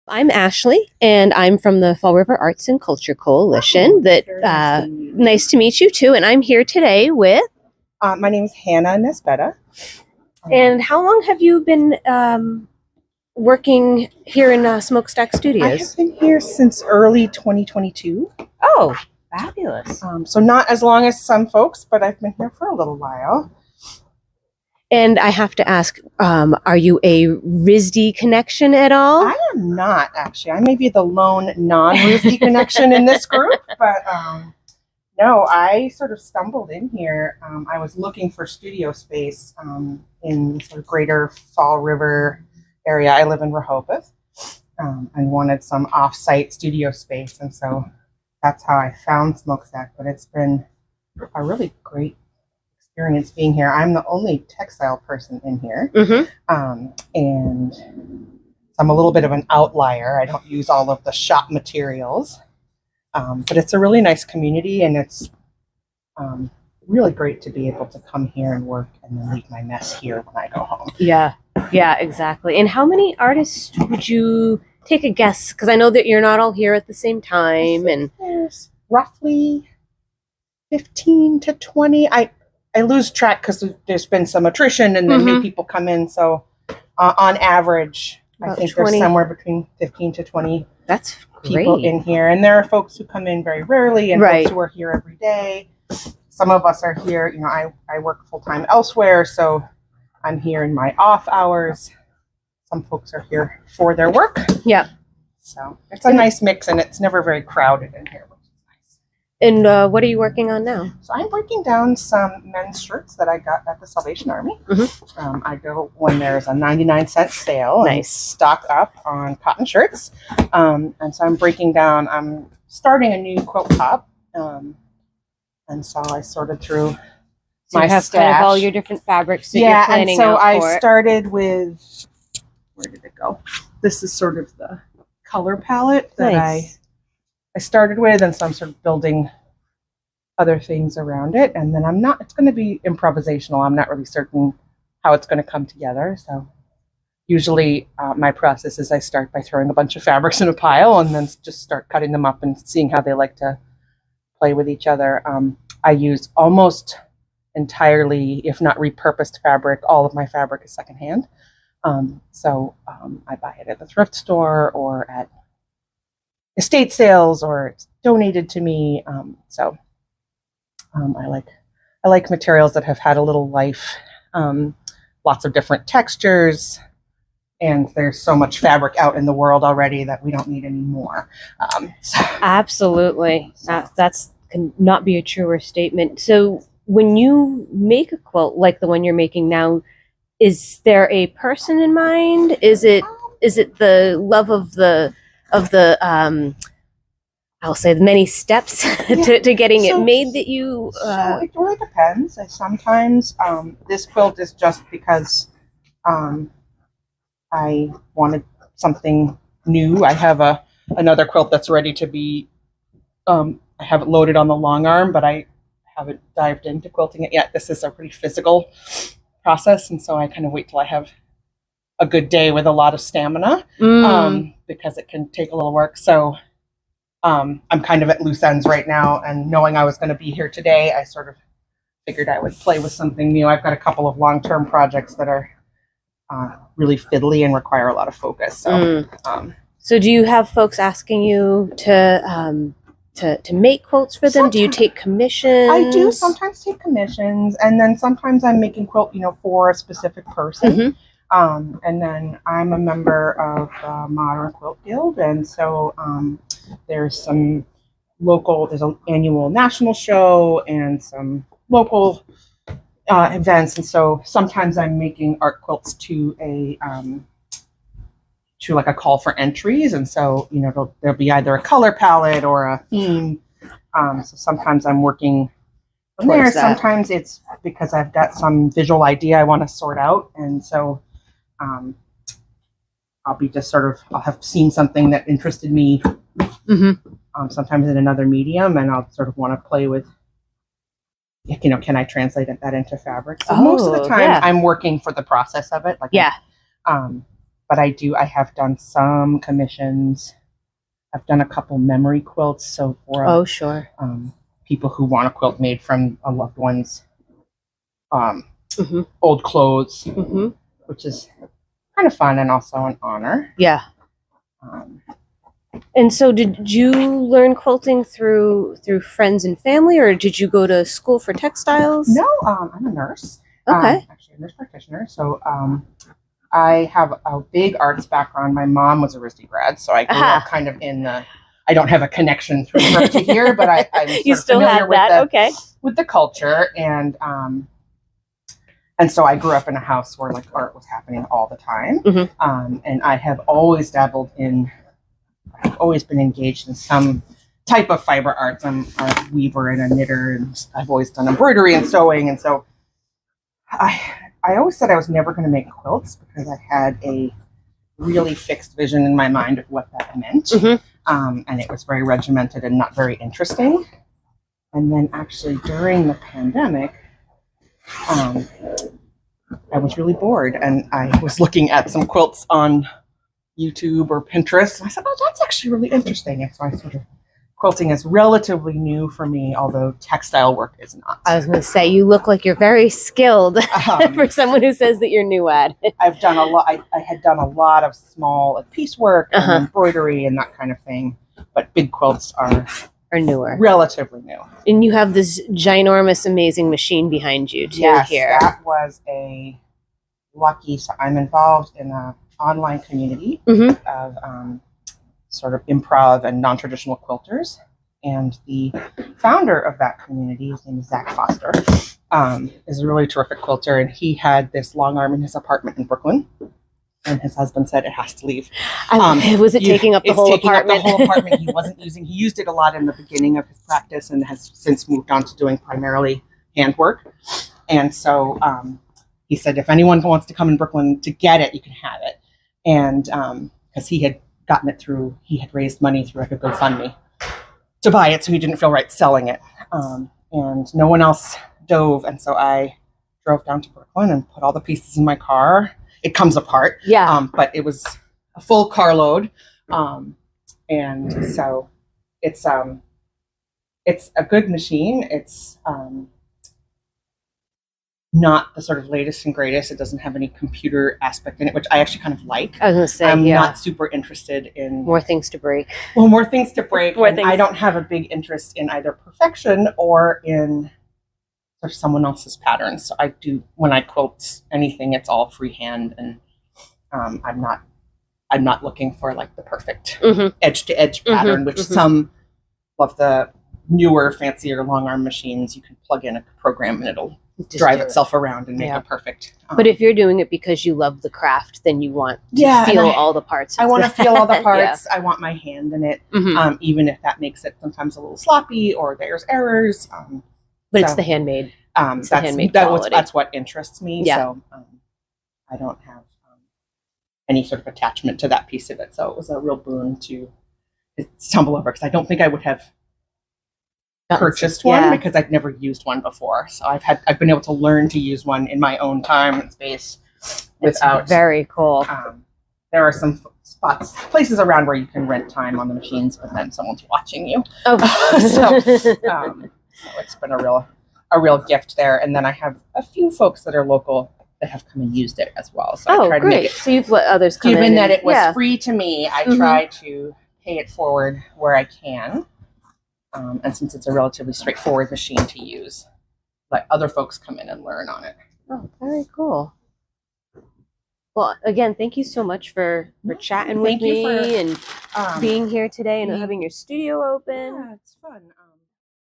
I'm Ashley, and I'm from the Fall River Arts and Culture Coalition. Nice to meet you too. And I'm here today with. My name is Hannah Nesbeda. And how long have you been working here in Smokestack Studios? I have been here since early 2022. Oh, fabulous! So not as long as some folks, but I've been here for a little while. And I have to ask, are you a RISD connection at all? I am not, actually. I may be the lone non-RISD connection in this group, but no, I sort of stumbled in here. I was looking for studio space in the sort of greater Fall River area. I live in Rehoboth and wanted some off-site studio space, and so that's how I found Smokestack, but it's been a really great experience being here. I'm the only textile person in here, and so I'm a little bit of an outlier. I don't use all of the shop materials, but it's a really nice community, and it's really great to be able to come here and work and then leave my mess here when I go home. Yeah, exactly. And how many artists would you take a guess? Because I know that you're not all here at the same time, and there's roughly 15 to 20. I lose track because there's been some attrition and then new people come in. So on average, I think 20. There's somewhere between 15 to 20 That's people great. in here. And there are folks who come in very rarely and folks who are here every day. Some of us are here, I work full-time elsewhere, so I'm here in my off hours. Some folks are here for their work. Yeah. So it's a nice mix, and it's never very crowded in here. And what are you working on now? So I'm breaking down some men's shirts that I got at the Salvation Army. I go when there's a 99-cent sale and stock up on cotton shirts. And so I'm starting a new quilt top. And so I sorted through my stash. Kind of all your different fabrics that you're planning out for. And so I started with, where did it go? This is sort of the color palette that I started with, and so I'm sort of building other things around it. And then it's going to be improvisational. I'm not really certain how it's going to come together. So usually my process is I start by throwing a bunch of fabrics in a pile and then just start cutting them up and seeing how they like to play with each other. I use almost entirely, if not repurposed fabric. All of my fabric is secondhand. So I buy it at the thrift store or at estate sales, or it's donated to me. I like materials that have had a little life, lots of different textures, and there's so much fabric out in the world already that we don't need any more. Absolutely. That's cannot be a truer statement. So when you make a quilt like the one you're making now, is there a person in mind? Is it the love of the I'll say the many steps to getting it made that you... So it really depends. Sometimes this quilt is just because I wanted something new. I have another quilt that's ready to be... I have it loaded on the long arm, but I haven't dived into quilting it yet. This is a pretty physical process, and so I kind of wait till I have a good day with a lot of stamina because it can take a little work. So I'm kind of at loose ends right now, and knowing I was going to be here today, I sort of figured I would play with something new. I've got a couple of long-term projects that are really fiddly and require a lot of focus. So do you have folks asking you to make quilts for them? Do you take commissions? I do sometimes take commissions, and then sometimes I'm making quilt, for a specific person. And then I'm a member of the Modern Quilt Guild, and so there's an annual national show and some local events, and so sometimes I'm making art quilts to like a call for entries, and so there'll be either a color palette or a theme. So sometimes I'm working from there. Sometimes it's because I've got some visual idea I want to sort out, and so I'll be just I'll have seen something that interested me, sometimes in another medium, and I'll sort of want to play with, can I translate that into fabric? So most of the time I'm working for the process of it. But I have done some commissions. I've done a couple memory quilts. So for Oh, sure. people who want a quilt made from a loved one's Mm-hmm. old clothes, Mm-hmm. which is kind of fun and also an honor. Yeah. Um, And so did you learn quilting through friends and family, or did you go to school for textiles? no, I'm a nurse. Okay. Actually, a nurse practitioner. So I have a big arts background. My mom was a RISD grad, so I grew up kind of in the. I don't have a connection through her to here, but I'm sort You of still familiar have with that? Okay. with the culture, and so I grew up in a house where like art was happening all the time, and I have always dabbled in. I've always been engaged in some type of fiber arts. I'm a weaver and a knitter, and I've always done embroidery and sewing, and so I always said I was never going to make quilts because I had a really fixed vision in my mind of what that meant. And it was very regimented and not very interesting. And then actually during the pandemic, I was really bored and I was looking at some quilts on YouTube or Pinterest. And I said, oh, that's actually really interesting. And so I sort of quilting is relatively new for me, although textile work is not. I was going to say, you look like you're very skilled for someone who says that you're new at it. I've done a lot. I had done a lot of small like, piecework and embroidery and that kind of thing, but big quilts are newer, relatively new. And you have this ginormous, amazing machine behind you too. Yes, here. That was a lucky. So I'm involved in an online community of sort of improv and non-traditional quilters. And the founder of that community, his name is Zach Foster, is a really terrific quilter. And he had this long arm in his apartment in Brooklyn. And his husband said it has to leave. Was it taking up the whole apartment? Up the whole apartment. He used it a lot in the beginning of his practice and has since moved on to doing primarily handwork. And so he said, if anyone wants to come in Brooklyn to get it, you can have it. And because he had gotten it through, he had raised money through like a GoFundMe to buy it, so he didn't feel right selling it. And no one else dove, and so I drove down to Brooklyn and put all the pieces in my car. It comes apart, but it was a full carload, and so it's a good machine. It's not the sort of latest and greatest. It doesn't have any computer aspect in it, which I actually kind of like. I was going to say, I'm not super interested in more things to break. Well, more things to break. I don't have a big interest in either perfection or in sort of someone else's patterns. So I do, when I quilt anything, it's all freehand, and I'm not looking for like the perfect edge to edge pattern, which some of the newer, fancier long arm machines, you can plug in a program and it'll drive itself around and make it perfect. But if you're doing it because you love the craft, then you want to feel all the parts. I want to feel all the parts. I want my hand in it, even if that makes it sometimes a little sloppy or there's errors. But it's the handmade. That's what interests me. Yeah. So I don't have any sort of attachment to that piece of it. So it was a real boon to stumble over, because I don't think I would have purchased one because I'd never used one before. So I've been able to learn to use one in my own time and space without. Very cool. There are some places around where you can rent time on the machines, but then someone's watching you. So it's been a real gift there. And then I have a few folks that are local that have come and used it as well. So I tried to make it. So you've let others come in. Given that it was free to me, I try to pay it forward where I can. And since it's a relatively straightforward machine to use, let other folks come in and learn on it. Oh, very cool. Well, again, thank you so much for chatting with me and being here today and having your studio open. Yeah, it's fun.